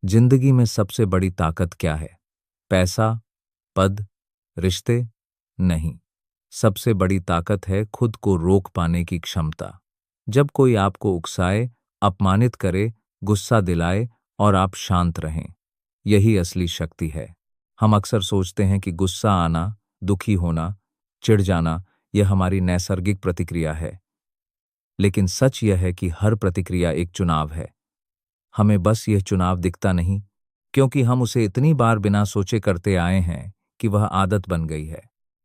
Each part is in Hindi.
जिंदगी में सबसे बड़ी ताकत क्या है? पैसा, पद, रिश्ते? नहीं। सबसे बड़ी ताकत है खुद को रोक पाने की क्षमता। जब कोई आपको उकसाए, अपमानित करे, गुस्सा दिलाए और आप शांत रहें, यही असली शक्ति है। हम अक्सर सोचते हैं कि गुस्सा आना, दुखी होना, चिढ़ जाना यह हमारी नैसर्गिक प्रतिक्रिया है। लेकिन सच यह है कि हर प्रतिक्रिया एक चुनाव है। हमें बस यह चुनाव दिखता नहीं, क्योंकि हम उसे इतनी बार बिना सोचे करते आए हैं कि वह आदत बन गई है।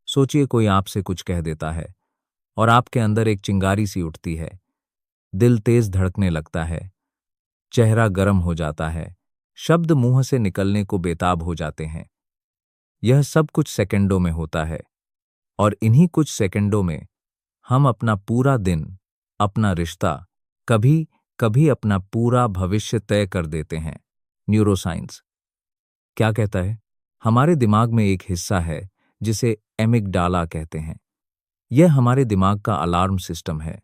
सोचिए, कोई आपसे कुछ कह देता है और आपके अंदर एक चिंगारी सी उठती है, दिल तेज धड़कने लगता है, चेहरा गर्म हो जाता है, शब्द मुंह से निकलने को बेताब हो जाते हैं। यह सब कुछ सेकंडों में होता है, और इन्हीं कुछ सेकंडों में हम अपना पूरा दिन, अपना रिश्ता, कभी कभी अपना पूरा भविष्य तय कर देते हैं। न्यूरोसाइंस क्या कहता है? हमारे दिमाग में एक हिस्सा है जिसे एमिगडाला कहते हैं। यह हमारे दिमाग का अलार्म सिस्टम है।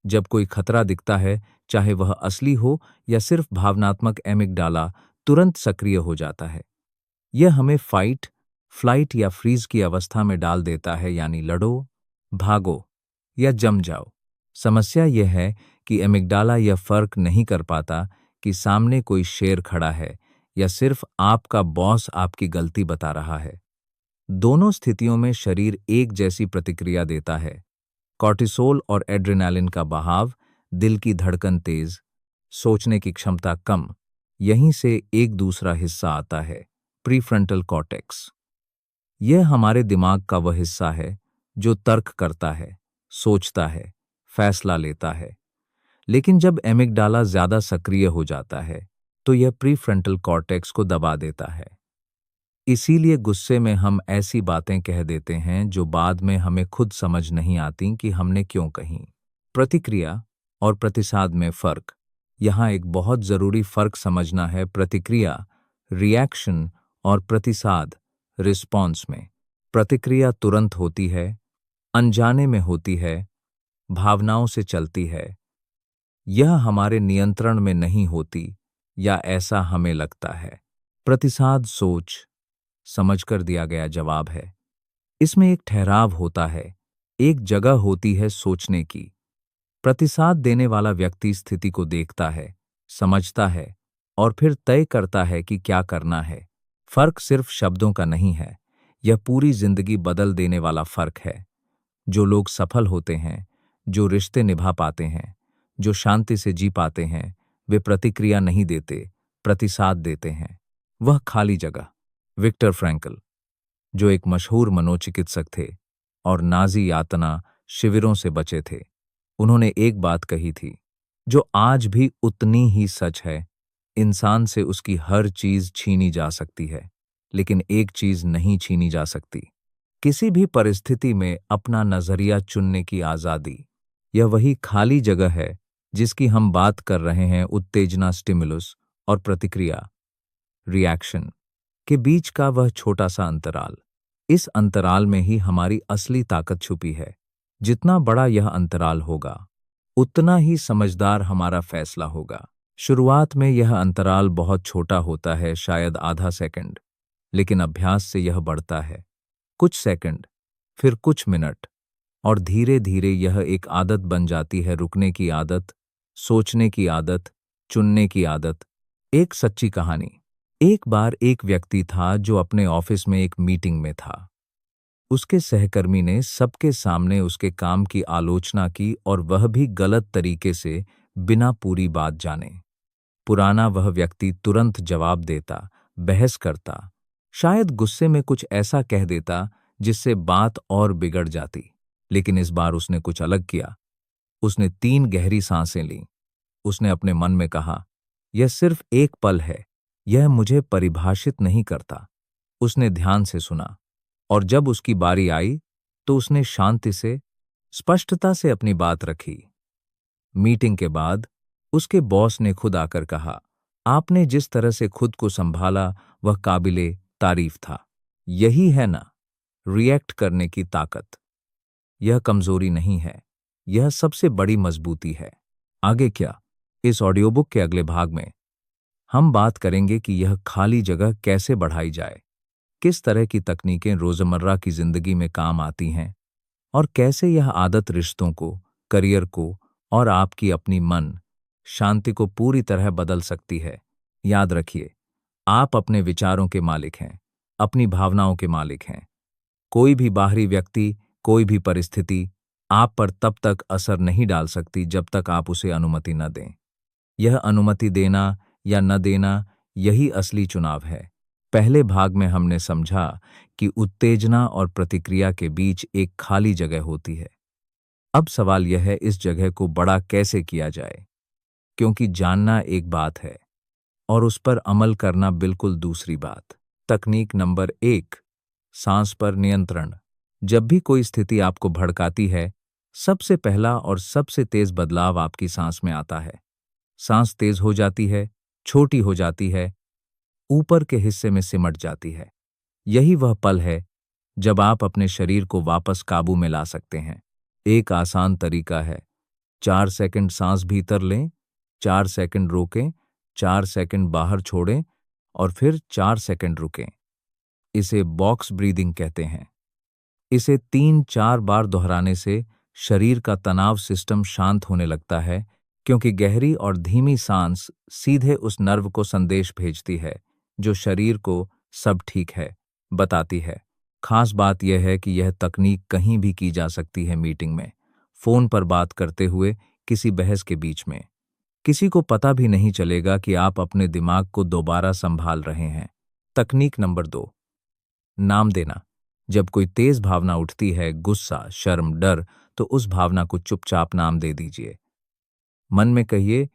जब कोई खतरा दिखता है, चाहे वह असली हो या सिर्फ भावनात्मक, एमिगडाला तुरंत सक्रिय हो जाता है। यह हमें फाइट, फ्लाइट या फ्रीज की अवस्था में डाल देता है, यानी लड़ो, भागो या जम जाओ। समस्या यह है कि एमिगडाला यह फर्क नहीं कर पाता कि सामने कोई शेर खड़ा है या सिर्फ आपका बॉस आपकी गलती बता रहा है। दोनों स्थितियों में शरीर एक जैसी प्रतिक्रिया देता है। कॉर्टिसोल और एड्रेनालिन का बहाव, दिल की धड़कन तेज, सोचने की क्षमता कम। यहीं से एक दूसरा हिस्सा आता है, प्रीफ्रंटल कॉर्टेक्स। यह हमारे दिमाग का वह हिस्सा है जो तर्क करता है, सोचता है, फैसला लेता है। लेकिन जब एमिगडाला ज्यादा सक्रिय हो जाता है, तो यह प्रीफ्रंटल कॉर्टेक्स को दबा देता है। इसीलिए गुस्से में हम ऐसी बातें कह देते हैं जो बाद में हमें खुद समझ नहीं आती कि हमने क्यों कहीं। प्रतिक्रिया और प्रतिसाद में फर्क। यहाँ एक बहुत जरूरी फर्क समझना है। प्रतिक्रिया, रिएक्शन, और प्रतिसाद, रिस्पॉन्स में। प्रतिक्रिया तुरंत होती है, अनजाने में होती है, भावनाओं से चलती है। यह हमारे नियंत्रण में नहीं होती, या ऐसा हमें लगता है। प्रतिसाद सोच समझकर दिया गया जवाब है। इसमें एक ठहराव होता है, एक जगह होती है सोचने की। प्रतिसाद देने वाला व्यक्ति स्थिति को देखता है, समझता है और फिर तय करता है कि क्या करना है। फर्क सिर्फ शब्दों का नहीं है, यह पूरी जिंदगी बदल देने वाला फर्क है। जो लोग सफल होते हैं, जो रिश्ते निभा पाते हैं, जो शांति से जी पाते हैं, वे प्रतिक्रिया नहीं देते, प्रतिसाद देते हैं। वह खाली जगह। विक्टर फ्रैंकल, जो एक मशहूर मनोचिकित्सक थे और नाजी यातना शिविरों से बचे थे, उन्होंने एक बात कही थी जो आज भी उतनी ही सच है। इंसान से उसकी हर चीज छीनी जा सकती है, लेकिन एक चीज नहीं छीनी जा सकती, किसी भी परिस्थिति में अपना नजरिया चुनने की आजादी। यह वही खाली जगह है जिसकी हम बात कर रहे हैं। उत्तेजना, स्टिमुलस, और प्रतिक्रिया, रिएक्शन, के बीच का वह छोटा सा अंतराल। इस अंतराल में ही हमारी असली ताकत छुपी है। जितना बड़ा यह अंतराल होगा, उतना ही समझदार हमारा फैसला होगा। शुरुआत में यह अंतराल बहुत छोटा होता है, शायद आधा सेकंड, लेकिन अभ्यास से यह बढ़ता है। कुछ सेकंड, फिर कुछ मिनट, और धीरे धीरे यह एक आदत बन जाती है। रुकने की आदत, सोचने की आदत, चुनने की आदत। एक सच्ची कहानी। एक बार एक व्यक्ति था जो अपने ऑफिस में एक मीटिंग में था। उसके सहकर्मी ने सबके सामने उसके काम की आलोचना की, और वह भी गलत तरीके से, बिना पूरी बात जाने। पुराना वह व्यक्ति तुरंत जवाब देता, बहस करता, शायद गुस्से में कुछ ऐसा कह देता जिससे बात और बिगड़ जाती। लेकिन इस बार उसने कुछ अलग किया। उसने 3 गहरी सांसें लीं। उसने अपने मन में कहा, यह सिर्फ एक पल है, यह मुझे परिभाषित नहीं करता। उसने ध्यान से सुना, और जब उसकी बारी आई तो उसने शांति से, स्पष्टता से अपनी बात रखी। मीटिंग के बाद उसके बॉस ने खुद आकर कहा, आपने जिस तरह से खुद को संभाला वह काबिले तारीफ था। यही है ना रिएक्ट करने की ताकत। यह कमजोरी नहीं है, यह सबसे बड़ी मजबूती है। आगे क्या? इस ऑडियोबुक के अगले भाग में हम बात करेंगे कि यह खाली जगह कैसे बढ़ाई जाए, किस तरह की तकनीकें रोजमर्रा की जिंदगी में काम आती हैं और कैसे यह आदत रिश्तों को, करियर को और आपकी अपनी मन शांति को पूरी तरह बदल सकती है। याद रखिए, आप अपने विचारों के मालिक हैं, अपनी भावनाओं के मालिक हैं। कोई भी बाहरी व्यक्ति, कोई भी परिस्थिति आप पर तब तक असर नहीं डाल सकती जब तक आप उसे अनुमति न दें। यह अनुमति देना या न देना, यही असली चुनाव है। पहले भाग में हमने समझा कि उत्तेजना और प्रतिक्रिया के बीच एक खाली जगह होती है। अब सवाल यह है, इस जगह को बड़ा कैसे किया जाए, क्योंकि जानना एक बात है और उस पर अमल करना बिल्कुल दूसरी बात। तकनीक नंबर 1, सांस पर नियंत्रण। जब भी कोई स्थिति आपको भड़काती है, सबसे पहला और सबसे तेज बदलाव आपकी सांस में आता है। सांस तेज हो जाती है, छोटी हो जाती है, ऊपर के हिस्से में सिमट जाती है। यही वह पल है जब आप अपने शरीर को वापस काबू में ला सकते हैं। एक आसान तरीका है, 4 सेकंड सांस भीतर लें, 4 सेकंड रोकें, 4 सेकंड बाहर छोड़ें और फिर 4 सेकंड रुकें। इसे बॉक्स ब्रीदिंग कहते हैं। इसे 3-4 बार दोहराने से शरीर का तनाव सिस्टम शांत होने लगता है, क्योंकि गहरी और धीमी सांस सीधे उस नर्व को संदेश भेजती है जो शरीर को सब ठीक है बताती है। खास बात यह है कि यह तकनीक कहीं भी की जा सकती है, मीटिंग में, फोन पर बात करते हुए, किसी बहस के बीच में। किसी को पता भी नहीं चलेगा कि आप अपने दिमाग को दोबारा संभाल रहे हैं। तकनीक नंबर 2, नाम देना। जब कोई तेज भावना उठती है, गुस्सा, शर्म, डर, तो उस भावना को चुपचाप नाम दे दीजिए। मन में कहिए,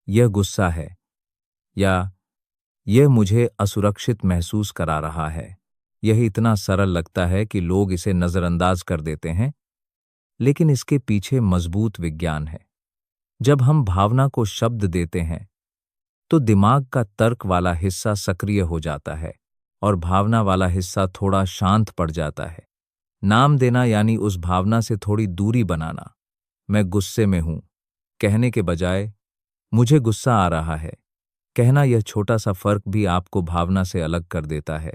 यह गुस्सा है, या यह मुझे असुरक्षित महसूस करा रहा है। यह इतना सरल लगता है कि लोग इसे नजरअंदाज कर देते हैं, लेकिन इसके पीछे मजबूत विज्ञान है। जब हम भावना को शब्द देते हैं, तो दिमाग का तर्क वाला हिस्सा सक्रिय हो जाता है और भावना वाला हिस्सा थोड़ा शांत पड़ जाता है। नाम देना यानी उस भावना से थोड़ी दूरी बनाना। मैं गुस्से में हूं कहने के बजाय मुझे गुस्सा आ रहा है कहना, यह छोटा सा फर्क भी आपको भावना से अलग कर देता है।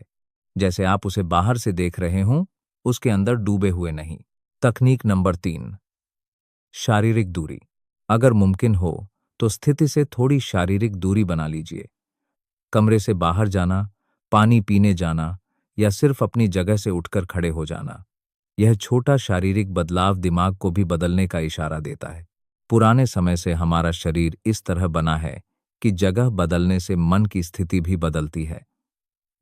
जैसे आप उसे बाहर से देख रहे हों, उसके अंदर डूबे हुए नहीं। तकनीक नंबर 3, शारीरिक दूरी। अगर मुमकिन हो तो स्थिति से थोड़ी शारीरिक दूरी बना लीजिए। कमरे से बाहर जाना, पानी पीने जाना या सिर्फ अपनी जगह से उठकर खड़े हो जाना। यह छोटा शारीरिक बदलाव दिमाग को भी बदलने का इशारा देता है। पुराने समय से हमारा शरीर इस तरह बना है कि जगह बदलने से मन की स्थिति भी बदलती है।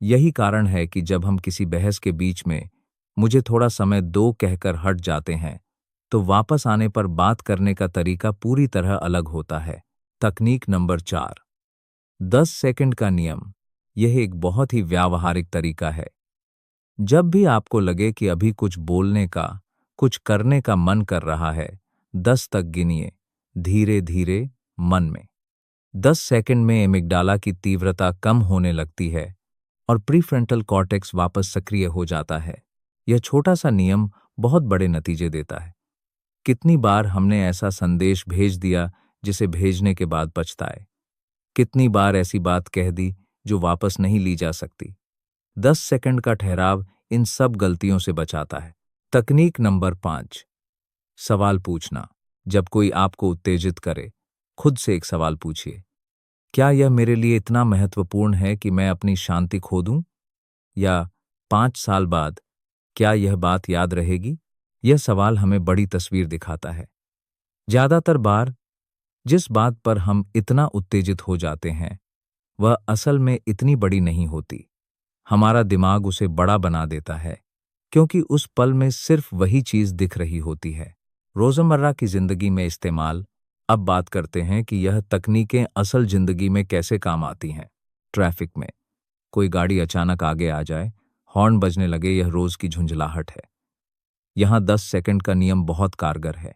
यही कारण है कि जब हम किसी बहस के बीच में मुझे थोड़ा समय दो कहकर हट जाते हैं, तो वापस आने पर बात करने का तरीका पूरी तरह अलग होता है। तकनीक नंबर 4, 10 सेकंड का नियम। यह एक बहुत ही व्यावहारिक तरीका है। जब भी आपको लगे कि अभी कुछ बोलने का, कुछ करने का मन कर रहा है, 10 तक गिनिए, धीरे धीरे, मन में। 10 सेकंड में एमिग्डाला की तीव्रता कम होने लगती है और प्रीफ्रंटल कॉर्टेक्स वापस सक्रिय हो जाता है। यह छोटा सा नियम बहुत बड़े नतीजे देता है। कितनी बार हमने ऐसा संदेश भेज दिया जिसे भेजने के बाद पछताए? कितनी बार ऐसी बात कह दी जो वापस नहीं ली जा सकती? 10 सेकंड का ठहराव इन सब गलतियों से बचाता है। तकनीक नंबर 5, सवाल पूछना। जब कोई आपको उत्तेजित करे, खुद से एक सवाल पूछिए, क्या यह मेरे लिए इतना महत्वपूर्ण है कि मैं अपनी शांति खो दूं? या 5 साल बाद क्या यह बात याद रहेगी? यह सवाल हमें बड़ी तस्वीर दिखाता है। ज्यादातर बार जिस बात पर हम इतना उत्तेजित हो जाते हैं, वह असल में इतनी बड़ी नहीं होती। हमारा दिमाग उसे बड़ा बना देता है, क्योंकि उस पल में सिर्फ वही चीज दिख रही होती है। रोजमर्रा की जिंदगी में इस्तेमाल। अब बात करते हैं कि यह तकनीकें असल जिंदगी में कैसे काम आती हैं। ट्रैफिक में कोई गाड़ी अचानक आगे आ जाए, हॉर्न बजने लगे, यह रोज की झुंझलाहट है। यहां 10 सेकंड का नियम बहुत कारगर है।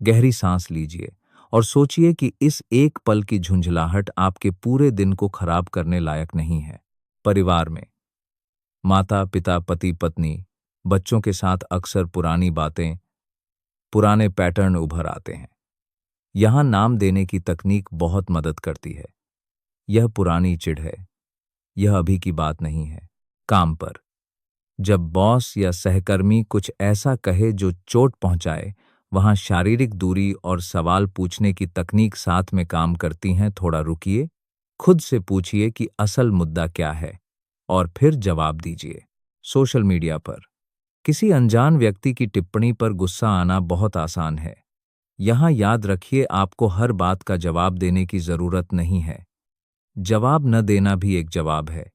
गहरी सांस लीजिए और सोचिए कि इस एक पल की झुंझलाहट आपके पूरे दिन को खराब करने लायक नहीं है। परिवार में माता पिता, पति पत्नी, बच्चों के साथ अक्सर पुरानी बातें, पुराने पैटर्न उभर आते हैं। यहां नाम देने की तकनीक बहुत मदद करती है। यह पुरानी चिढ़ है। यह अभी की बात नहीं है। काम पर जब बॉस या सहकर्मी कुछ ऐसा कहे जो चोट पहुंचाए, वहां शारीरिक दूरी और सवाल पूछने की तकनीक साथ में काम करती हैं। थोड़ा रुकिए, खुद से पूछिए कि असल मुद्दा क्या है और फिर जवाब दीजिए। सोशल मीडिया पर किसी अनजान व्यक्ति की टिप्पणी पर गुस्सा आना बहुत आसान है। यहां याद रखिए, आपको हर बात का जवाब देने की जरूरत नहीं है। जवाब न देना भी एक जवाब है,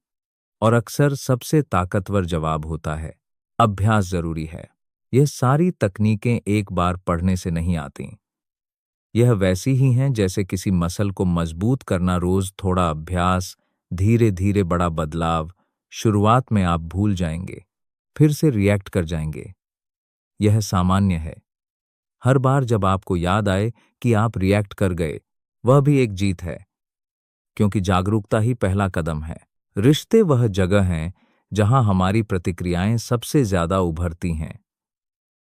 और अक्सर सबसे ताकतवर जवाब होता है। अभ्यास जरूरी है। यह सारी तकनीकें एक बार पढ़ने से नहीं आती। यह वैसी ही हैं जैसे किसी मसल को मजबूत करना। रोज थोड़ा अभ्यास, धीरे धीरे बड़ा बदलाव। शुरुआत में आप भूल जाएंगे, फिर से रिएक्ट कर जाएंगे। यह सामान्य है। हर बार जब आपको याद आए कि आप रिएक्ट कर गए, वह भी एक जीत है, क्योंकि जागरूकता ही पहला कदम है। रिश्ते वह जगह हैं जहां हमारी प्रतिक्रियाएं सबसे ज्यादा उभरती हैं।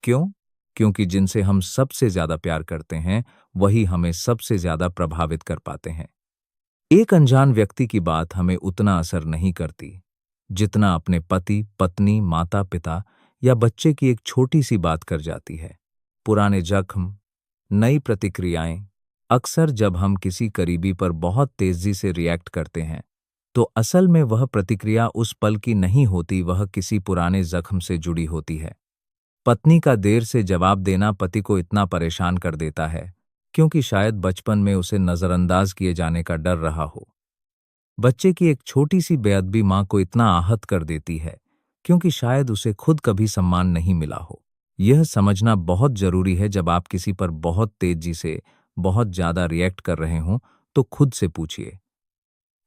क्यों? क्योंकि जिनसे हम सबसे ज्यादा प्यार करते हैं, वही हमें सबसे ज्यादा प्रभावित कर पाते हैं। एक अनजान व्यक्ति की बात हमें उतना असर नहीं करती जितना अपने पति, पत्नी, माता पिता या बच्चे की एक छोटी सी बात कर जाती है। पुराने जख्म, नई प्रतिक्रियाएं। अक्सर जब हम किसी करीबी पर बहुत तेजी से रिएक्ट करते हैं, तो असल में वह प्रतिक्रिया उस पल की नहीं होती, वह किसी पुराने जख्म से जुड़ी होती है। पत्नी का देर से जवाब देना पति को इतना परेशान कर देता है क्योंकि शायद बचपन में उसे नजरअंदाज किए जाने का डर रहा हो। बच्चे की एक छोटी सी बेअदबी मां को इतना आहत कर देती है क्योंकि शायद उसे खुद कभी सम्मान नहीं मिला हो। यह समझना बहुत जरूरी है, जब आप किसी पर बहुत तेजी से, बहुत ज्यादा रिएक्ट कर रहे हों, तो खुद से पूछिए,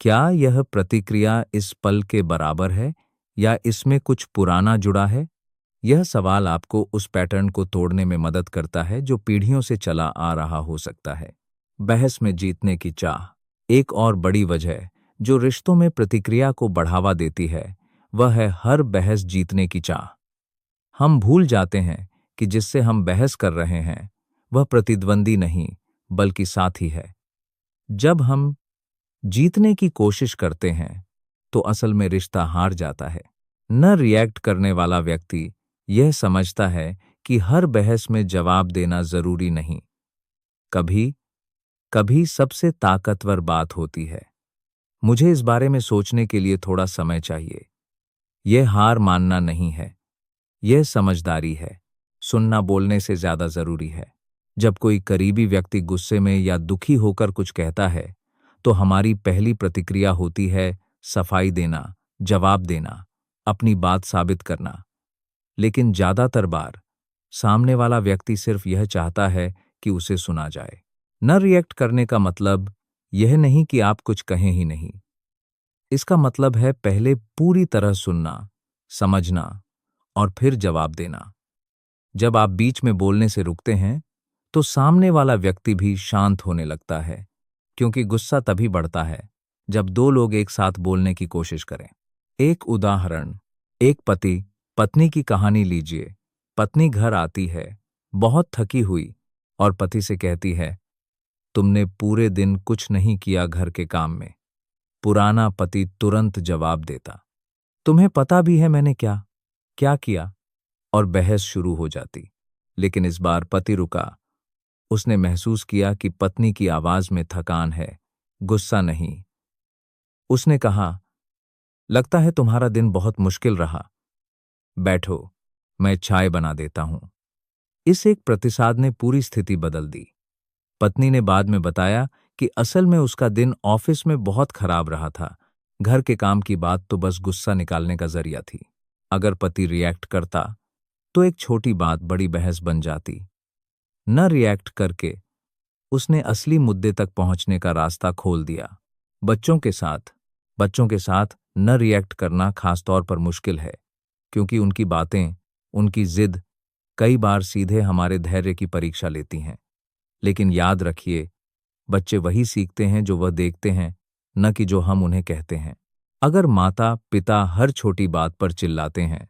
क्या यह प्रतिक्रिया इस पल के बराबर है या इसमें कुछ पुराना जुड़ा है? यह सवाल आपको उस पैटर्न को तोड़ने में मदद करता है जो पीढ़ियों से चला आ रहा हो सकता है। बहस में जीतने की चाह। एक और बड़ी वजह जो रिश्तों में प्रतिक्रिया को बढ़ावा देती है, वह है हर बहस जीतने की चाह। हम भूल जाते हैं कि जिससे हम बहस कर रहे हैं, वह प्रतिद्वंदी नहीं, बल्कि साथी है। जब हम जीतने की कोशिश करते हैं, तो असल में रिश्ता हार जाता है। न रिएक्ट करने वाला व्यक्ति यह समझता है कि हर बहस में जवाब देना जरूरी नहीं। कभी कभी सबसे ताकतवर बात होती है, मुझे इस बारे में सोचने के लिए थोड़ा समय चाहिए। यह हार मानना नहीं है, यह समझदारी है। सुनना बोलने से ज्यादा जरूरी है। जब कोई करीबी व्यक्ति गुस्से में या दुखी होकर कुछ कहता है, तो हमारी पहली प्रतिक्रिया होती है सफाई देना, जवाब देना, अपनी बात साबित करना। लेकिन ज्यादातर बार सामने वाला व्यक्ति सिर्फ यह चाहता है कि उसे सुना जाए। न रिएक्ट करने का मतलब यह नहीं कि आप कुछ कहें ही नहीं। इसका मतलब है पहले पूरी तरह सुनना, समझना और फिर जवाब देना। जब आप बीच में बोलने से रुकते हैं, तो सामने वाला व्यक्ति भी शांत होने लगता है, क्योंकि गुस्सा तभी बढ़ता है जब दो लोग एक साथ बोलने की कोशिश करें। एक उदाहरण, एक पति पत्नी की कहानी लीजिए। पत्नी घर आती है, बहुत थकी हुई, और पति से कहती है, तुमने पूरे दिन कुछ नहीं किया घर के काम में। पुराना पति तुरंत जवाब देता, तुम्हें पता भी है मैंने क्या क्या किया, और बहस शुरू हो जाती। लेकिन इस बार पति रुका। उसने महसूस किया कि पत्नी की आवाज में थकान है, गुस्सा नहीं। उसने कहा, लगता है तुम्हारा दिन बहुत मुश्किल रहा। बैठो, मैं चाय बना देता हूं। इस एक प्रतिसाद ने पूरी स्थिति बदल दी। पत्नी ने बाद में बताया कि असल में उसका दिन ऑफिस में बहुत खराब रहा था। घर के काम की बात तो बस गुस्सा निकालने का जरिया थी। अगर पति रिएक्ट करता, तो एक छोटी बात बड़ी बहस बन जाती। न रिएक्ट करके उसने असली मुद्दे तक पहुंचने का रास्ता खोल दिया। बच्चों के साथ न रिएक्ट करना खासतौर पर मुश्किल है, क्योंकि उनकी बातें, उनकी जिद कई बार सीधे हमारे धैर्य की परीक्षा लेती हैं। लेकिन याद रखिए, बच्चे वही सीखते हैं जो वह देखते हैं, न कि जो हम उन्हें कहते हैं। अगर माता पिता हर छोटी बात पर चिल्लाते हैं,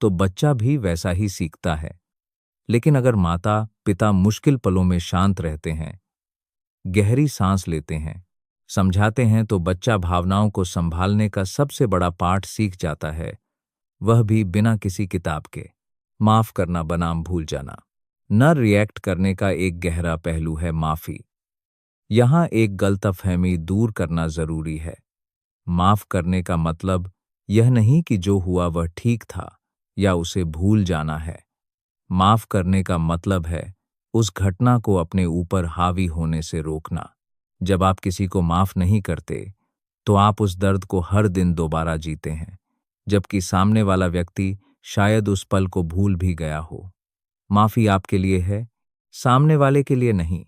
तो बच्चा भी वैसा ही सीखता है। लेकिन अगर माता पिता मुश्किल पलों में शांत रहते हैं, गहरी सांस लेते हैं, समझाते हैं तो बच्चा भावनाओं को संभालने का सबसे बड़ा पाठ सीख जाता है, वह भी बिना किसी किताब के। माफ करना बनाम भूल जाना। न रिएक्ट करने का एक गहरा पहलू है माफी। यहाँ एक गलतफहमी दूर करना जरूरी है। माफ करने का मतलब यह नहीं कि जो हुआ वह ठीक था या उसे भूल जाना है। माफ करने का मतलब है उस घटना को अपने ऊपर हावी होने से रोकना। जब आप किसी को माफ नहीं करते, तो आप उस दर्द को हर दिन दोबारा जीते हैं, जबकि सामने वाला व्यक्ति शायद उस पल को भूल भी गया हो। माफी आपके लिए है, सामने वाले के लिए नहीं।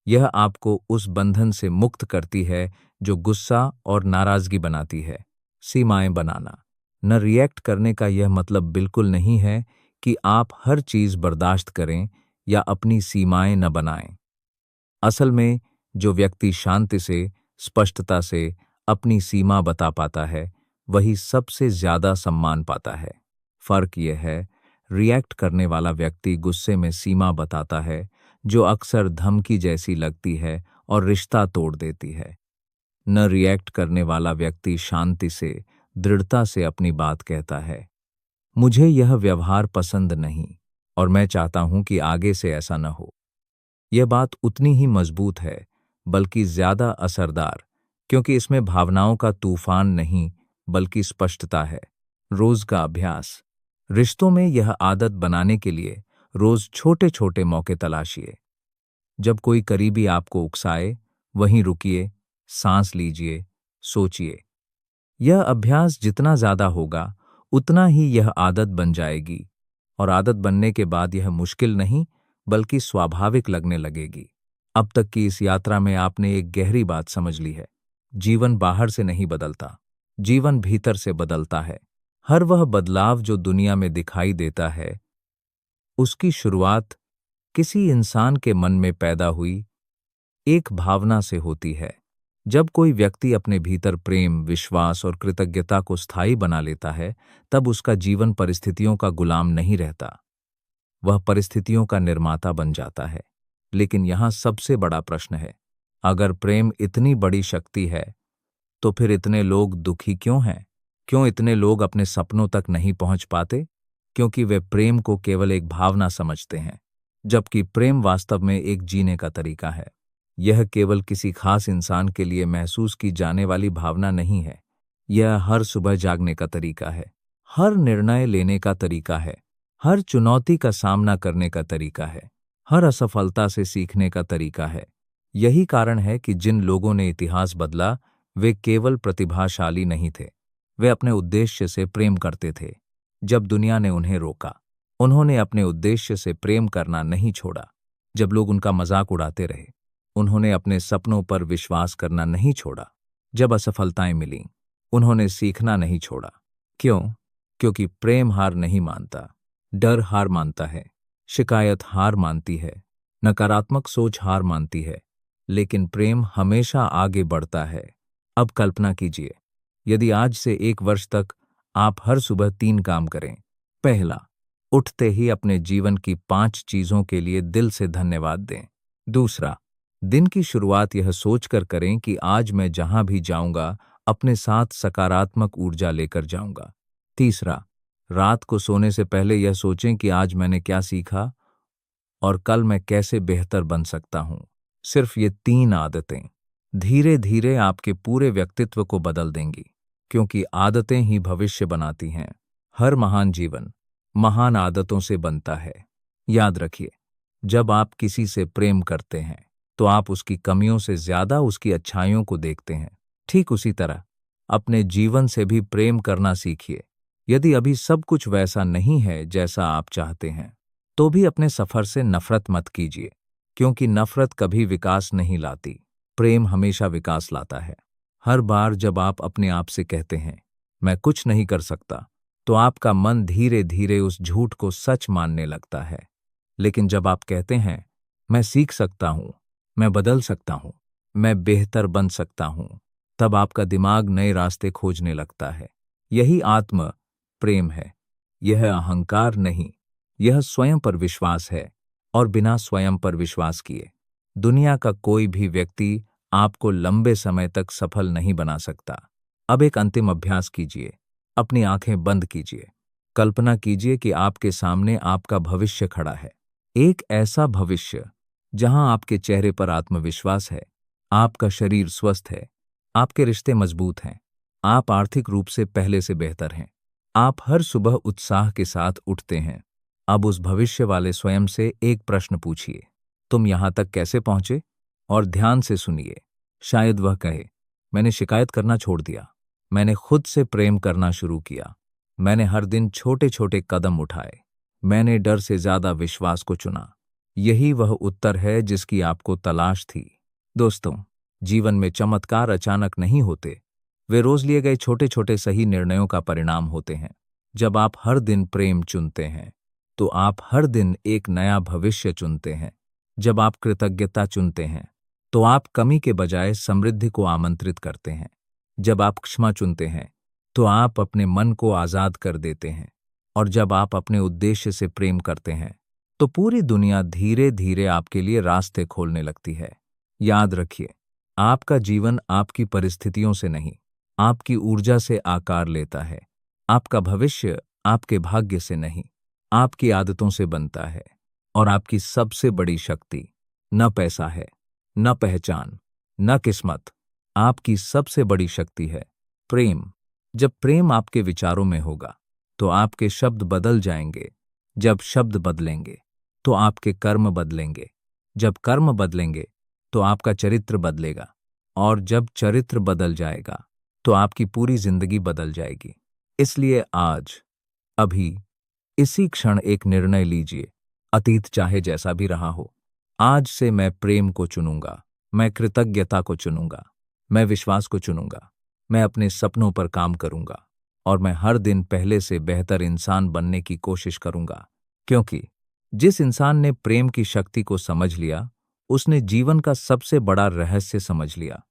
यह आपको उस बंधन से मुक्त करती है जो गुस्सा और नाराजगी बनाती है। सीमाएं बनाना। न रिएक्ट करने का यह मतलब बिल्कुल नहीं है कि आप हर चीज बर्दाश्त करें या अपनी सीमाएं न बनाएं। असल में जो व्यक्ति शांति से, स्पष्टता से अपनी सीमा बता पाता है, वही सबसे ज्यादा सम्मान पाता है। फर्क यह है, रिएक्ट करने वाला व्यक्ति गुस्से में सीमा बताता है, जो अक्सर धमकी जैसी लगती है और रिश्ता तोड़ देती है। न रिएक्ट करने वाला व्यक्ति शांति से, दृढ़ता से अपनी बात कहता है, मुझे यह व्यवहार पसंद नहीं और मैं चाहता हूं कि आगे से ऐसा न हो। यह बात उतनी ही मजबूत है, बल्कि ज्यादा असरदार, क्योंकि इसमें भावनाओं का तूफान नहीं, बल्कि स्पष्टता है। रोज का अभ्यास। रिश्तों में यह आदत बनाने के लिए रोज छोटे छोटे मौके तलाशिए। जब कोई करीबी आपको उकसाए, वहीं रुकिए, सांस लीजिए, सोचिए। यह अभ्यास जितना ज्यादा होगा, उतना ही यह आदत बन जाएगी, और आदत बनने के बाद यह मुश्किल नहीं, बल्कि स्वाभाविक लगने लगेगी। अब तक की इस यात्रा में आपने एक गहरी बात समझ ली है। जीवन बाहर से नहीं बदलता, जीवन भीतर से बदलता है। हर वह बदलाव जो दुनिया में दिखाई देता है, उसकी शुरुआत किसी इंसान के मन में पैदा हुई एक भावना से होती है। जब कोई व्यक्ति अपने भीतर प्रेम, विश्वास और कृतज्ञता को स्थायी बना लेता है, तब उसका जीवन परिस्थितियों का गुलाम नहीं रहता, वह परिस्थितियों का निर्माता बन जाता है। लेकिन यहाँ सबसे बड़ा प्रश्न है, अगर प्रेम इतनी बड़ी शक्ति है, तो फिर इतने लोग दुखी क्यों हैं? क्यों इतने लोग अपने सपनों तक नहीं पहुंच पाते? क्योंकि वे प्रेम को केवल एक भावना समझते हैं, जबकि प्रेम वास्तव में एक जीने का तरीका है। यह केवल किसी खास इंसान के लिए महसूस की जाने वाली भावना नहीं है। यह हर सुबह जागने का तरीका है, हर निर्णय लेने का तरीका है, हर चुनौती का सामना करने का तरीका है, हर असफलता से सीखने का तरीका है। यही कारण है कि जिन लोगों ने इतिहास बदला, वे केवल प्रतिभाशाली नहीं थे, वे अपने उद्देश्य से प्रेम करते थे। जब दुनिया ने उन्हें रोका, उन्होंने अपने उद्देश्य से प्रेम करना नहीं छोड़ा। जब लोग उनका मजाक उड़ाते रहे, उन्होंने अपने सपनों पर विश्वास करना नहीं छोड़ा। जब असफलताएं मिलीं, उन्होंने सीखना नहीं छोड़ा। क्यों? क्योंकि प्रेम हार नहीं मानता, डर हार मानता है, शिकायत हार मानती है, नकारात्मक सोच हार मानती है, लेकिन प्रेम हमेशा आगे बढ़ता है। अब कल्पना कीजिए, यदि आज से 1 वर्ष तक आप हर सुबह 3 काम करें। पहला, उठते ही अपने जीवन की 5 चीजों के लिए दिल से धन्यवाद दें। दूसरा, दिन की शुरुआत यह सोचकर करें कि आज मैं जहां भी जाऊंगा, अपने साथ सकारात्मक ऊर्जा लेकर जाऊंगा। तीसरा, रात को सोने से पहले यह सोचें कि आज मैंने क्या सीखा और कल मैं कैसे बेहतर बन सकता हूं। सिर्फ ये 3 आदतें धीरे धीरे आपके पूरे व्यक्तित्व को बदल देंगी, क्योंकि आदतें ही भविष्य बनाती हैं। हर महान जीवन महान आदतों से बनता है। याद रखिए, जब आप किसी से प्रेम करते हैं, तो आप उसकी कमियों से ज्यादा उसकी अच्छाइयों को देखते हैं। ठीक उसी तरह अपने जीवन से भी प्रेम करना सीखिए। यदि अभी सब कुछ वैसा नहीं है जैसा आप चाहते हैं, तो भी अपने सफर से नफरत मत कीजिए, क्योंकि नफरत कभी विकास नहीं लाती, प्रेम हमेशा विकास लाता है। हर बार जब आप अपने आप से कहते हैं, मैं कुछ नहीं कर सकता, तो आपका मन धीरे धीरे उस झूठ को सच मानने लगता है। लेकिन जब आप कहते हैं, मैं सीख सकता हूं, मैं बदल सकता हूं, मैं बेहतर बन सकता हूं, तब आपका दिमाग नए रास्ते खोजने लगता है। यही आत्म प्रेम है। यह अहंकार नहीं, यह स्वयं पर विश्वास है, और बिना स्वयं पर विश्वास किए दुनिया का कोई भी व्यक्ति आपको लंबे समय तक सफल नहीं बना सकता। अब एक अंतिम अभ्यास कीजिए। अपनी आंखें बंद कीजिए। कल्पना कीजिए कि आपके सामने आपका भविष्य खड़ा है। एक ऐसा भविष्य जहां आपके चेहरे पर आत्मविश्वास है, आपका शरीर स्वस्थ है, आपके रिश्ते मजबूत हैं, आप आर्थिक रूप से पहले से बेहतर हैं, आप हर सुबह उत्साह के साथ उठते हैं। अब उस भविष्य वाले स्वयं से एक प्रश्न पूछिए, तुम यहां तक कैसे पहुंचे? और ध्यान से सुनिए। शायद वह कहे, मैंने शिकायत करना छोड़ दिया, मैंने खुद से प्रेम करना शुरू किया, मैंने हर दिन छोटे छोटे कदम उठाए, मैंने डर से ज्यादा विश्वास को चुना। यही वह उत्तर है जिसकी आपको तलाश थी। दोस्तों, जीवन में चमत्कार अचानक नहीं होते, वे रोज लिए गए छोटे छोटे सही निर्णयों का परिणाम होते हैं। जब आप हर दिन प्रेम चुनते हैं, तो आप हर दिन एक नया भविष्य चुनते हैं। जब आप कृतज्ञता चुनते हैं, तो आप कमी के बजाय समृद्धि को आमंत्रित करते हैं। जब आप क्षमा चुनते हैं, तो आप अपने मन को आजाद कर देते हैं। और जब आप अपने उद्देश्य से प्रेम करते हैं, तो पूरी दुनिया धीरे धीरे आपके लिए रास्ते खोलने लगती है। याद रखिए, आपका जीवन आपकी परिस्थितियों से नहीं, आपकी ऊर्जा से आकार लेता है। आपका भविष्य आपके भाग्य से नहीं, आपकी आदतों से बनता है। और आपकी सबसे बड़ी शक्ति न पैसा है, न पहचान, न किस्मत। आपकी सबसे बड़ी शक्ति है प्रेम। जब प्रेम आपके विचारों में होगा, तो आपके शब्द बदल जाएंगे। जब शब्द बदलेंगे, तो आपके कर्म बदलेंगे। जब कर्म बदलेंगे, तो आपका चरित्र बदलेगा। और जब चरित्र बदल जाएगा, तो आपकी पूरी जिंदगी बदल जाएगी। इसलिए आज, अभी, इसी क्षण एक निर्णय लीजिए। अतीत चाहे जैसा भी रहा हो, आज से मैं प्रेम को चुनूंगा, मैं कृतज्ञता को चुनूंगा, मैं विश्वास को चुनूंगा, मैं अपने सपनों पर काम करूंगा, और मैं हर दिन पहले से बेहतर इंसान बनने की कोशिश करूंगा। क्योंकि जिस इंसान ने प्रेम की शक्ति को समझ लिया, उसने जीवन का सबसे बड़ा रहस्य समझ लिया।